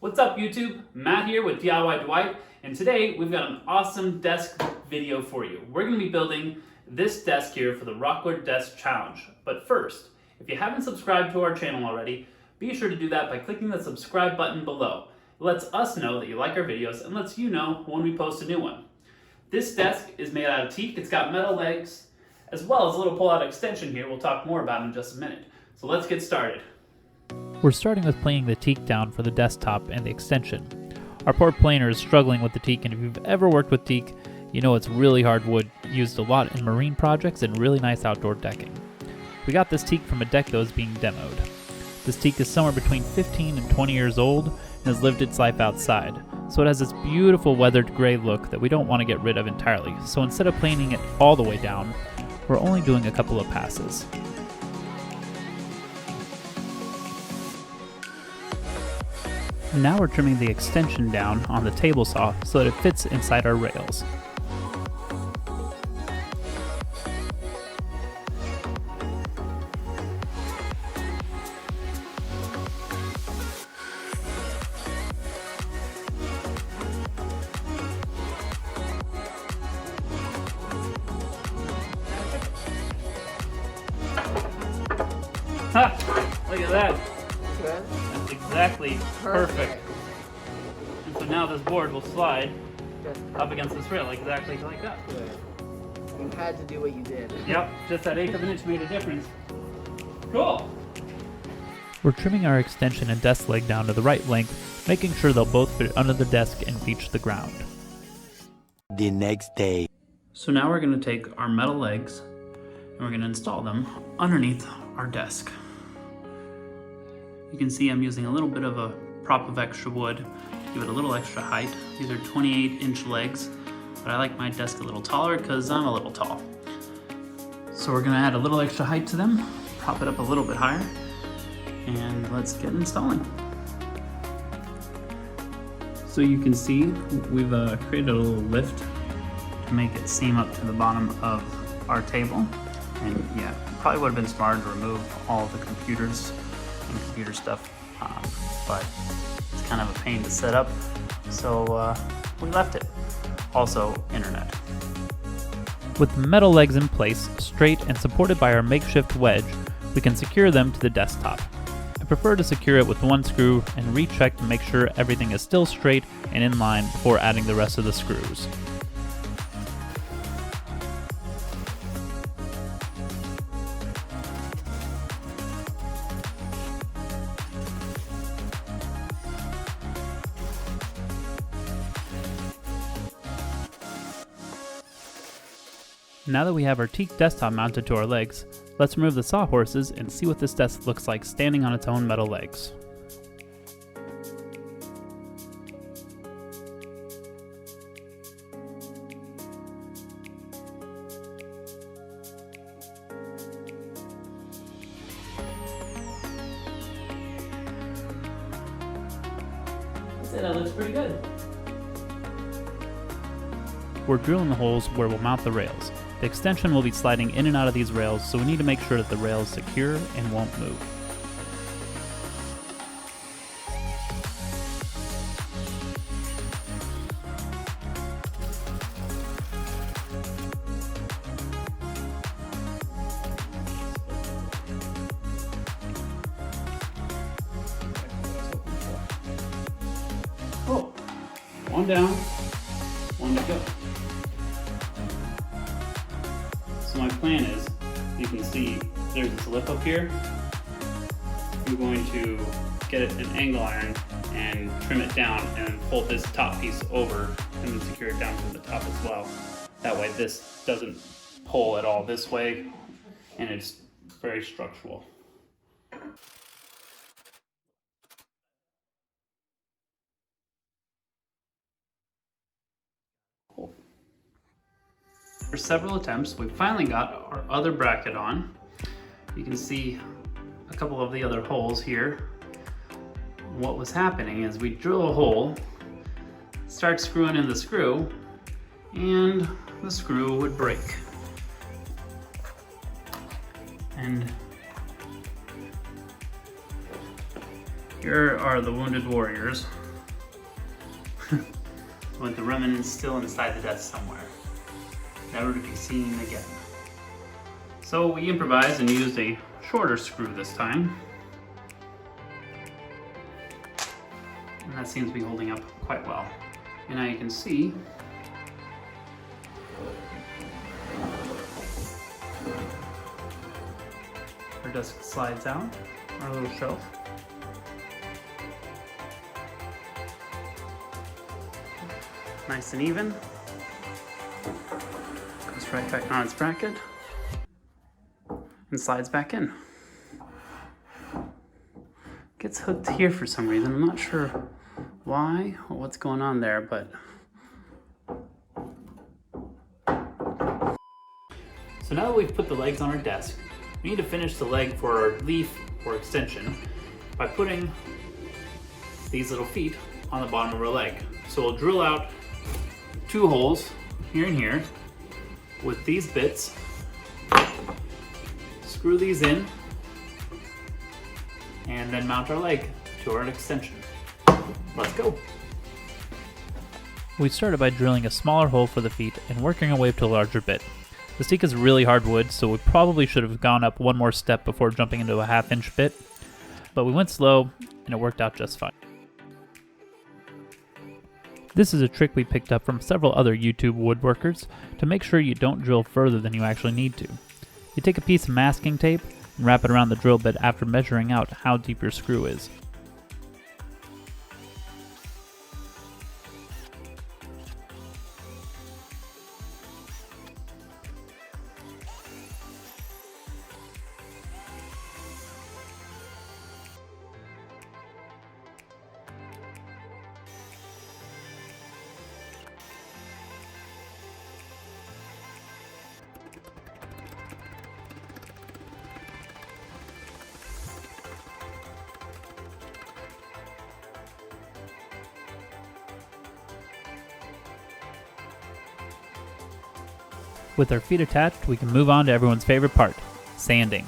What's up YouTube? Matt here with DIY Dwight, and today we've got an awesome desk video for you. We're going to be building this desk here for the Rockler Desk Challenge. But first, if you haven't subscribed to our channel already, be sure to do that by clicking the subscribe button below. It lets us know that you like our videos and lets you know when we post a new one. This desk is made out of teak. It's got metal legs, as well as a little pull-out extension here we'll talk more about in just a minute. So let's get started. We're starting with planing the teak down for the desktop and the extension. Our poor planer is struggling with the teak, and if you've ever worked with teak, you know it's really hard wood, used a lot in marine projects and really nice outdoor decking. We got this teak from a deck that was being demoed. This teak is somewhere between 15 and 20 years old and has lived its life outside, so it has this beautiful weathered gray look that we don't want to get rid of entirely. So instead of planing it all the way down, we're only doing a couple of passes. Now we're trimming the extension down on the table saw so that it fits inside our rails. Ha! Look at that! That's exactly perfect. And so now this board will slide up against this rail exactly like that. Good. You had to do what you did. Yep, just that eighth of an inch made a difference. Cool! We're trimming our extension and desk leg down to the right length, making sure they'll both fit under the desk and reach the ground. The next day. So now we're going to take our metal legs and we're going to install them underneath our desk. You can see I'm using a little bit of a prop of extra wood to give it a little extra height. These are 28-inch legs, but I like my desk a little taller because I'm a little tall. So we're going to add a little extra height to them, prop it up a little bit higher, and let's get installing. So you can see we've created a little lift to make it seam up to the bottom of our table. And yeah, probably would have been smarter to remove all the computers and computer stuff, but it's kind of a pain to set up, so we left it. Also, internet. With the metal legs in place, straight and supported by our makeshift wedge, we can secure them to the desktop. I prefer to secure it with one screw and recheck to make sure everything is still straight and in line before adding the rest of the screws. Now that we have our teak desktop mounted to our legs, let's remove the sawhorses and see what this desk looks like standing on its own metal legs. I'd say that looks pretty good. We're drilling the holes where we'll mount the rails. The extension will be sliding in and out of these rails, so we need to make sure that the rail is secure and won't move. Cool. One down, one to go. So my plan is, you can see there's this lip up here. I'm going to get it an angle iron and trim it down and fold this top piece over and then secure it down from the top as well. That way this doesn't pull at all this way and it's very structural. For several attempts, we finally got our other bracket on. You can see a couple of the other holes here. What was happening is we drill a hole, start screwing in the screw, and the screw would break. And here are the wounded warriors with the remnants still inside the desk somewhere, never to be seen again. So we improvised and used a shorter screw this time. And that seems to be holding up quite well. And now you can see our desk slides out, our little shelf. Nice and even. Goes right back on its bracket and slides back in. Gets hooked here for some reason. I'm not sure why or what's going on there, but so now that we've put the legs on our desk, we need to finish the leg for our leaf or extension by putting these little feet on the bottom of our leg. So we'll drill out 2 holes here and here with these bits, screw these in, and then mount our leg to our extension. Let's go. We started by drilling a smaller hole for the feet and working our way up to a larger bit. This teak is really hard wood, so we probably should have gone up one more step before jumping into a 1/2 inch bit, but we went slow and it worked out just fine. This is a trick we picked up from several other YouTube woodworkers to make sure you don't drill further than you actually need to. You take a piece of masking tape and wrap it around the drill bit after measuring out how deep your screw is. With our feet attached, we can move on to everyone's favorite part, sanding.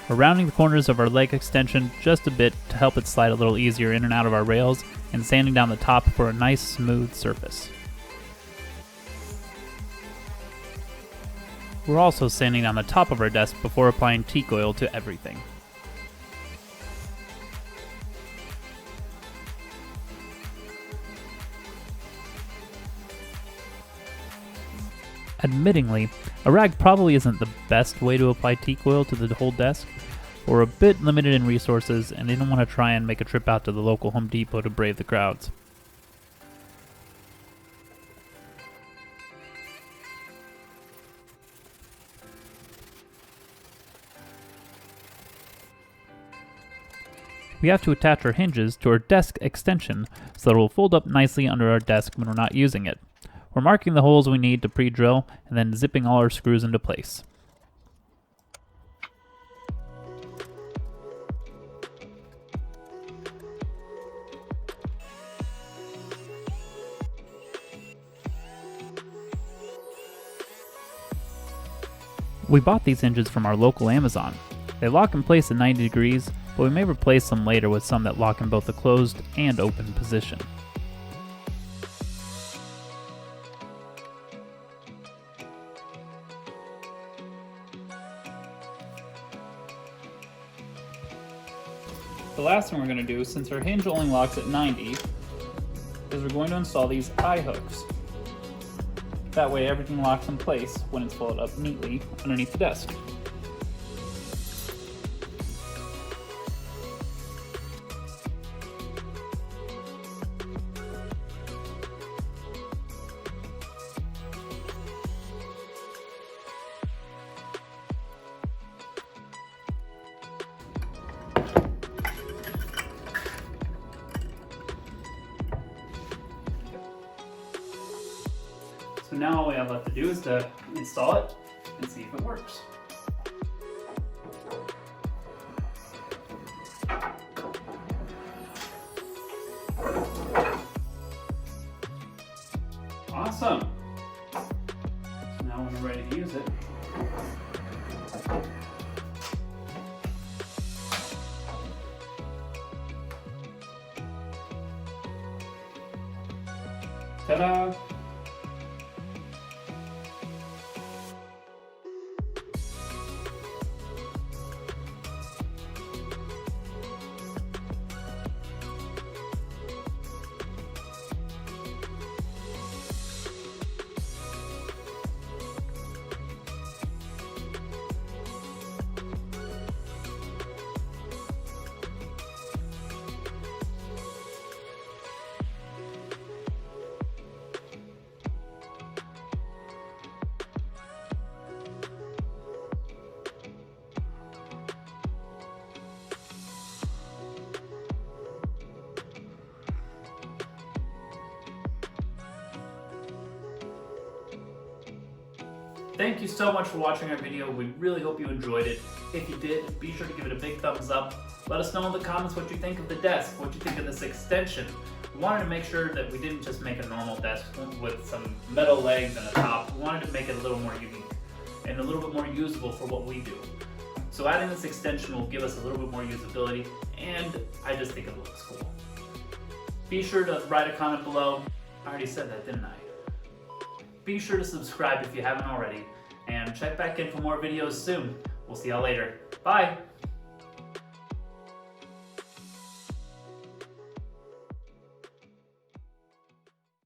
We're rounding the corners of our leg extension just a bit to help it slide a little easier in and out of our rails, and sanding down the top for a nice smooth surface. We're also sanding down the top of our desk before applying teak oil to everything. Admittingly, a rag probably isn't the best way to apply teak oil to the whole desk. We're a bit limited in resources and didn't want to try and make a trip out to the local Home Depot to brave the crowds. We have to attach our hinges to our desk extension so that it will fold up nicely under our desk when we're not using it. We're marking the holes we need to pre-drill and then zipping all our screws into place. We bought these hinges from our local Amazon. They lock in place at 90 degrees, but we may replace them later with some that lock in both the closed and open position. The last thing we're going to do, since our hinge only locks at 90, is we're going to install these eye hooks. That way everything locks in place when it's folded up neatly underneath the desk. So now all we have left to do is to install it and see if it works. Awesome. So now when we're ready to use it, Ta-da! Thank you so much for watching our video. We really hope you enjoyed it. If you did, be sure to give it a big thumbs up. Let us know in the comments what you think of the desk, what you think of this extension. We wanted to make sure that we didn't just make a normal desk with some metal legs and a top. We wanted to make it a little more unique and a little bit more usable for what we do. So adding this extension will give us a little bit more usability, and I just think it looks cool. Be sure to write a comment below. I already said that, didn't I? Be sure to subscribe if you haven't already, and check back in for more videos soon. We'll see y'all later. Bye!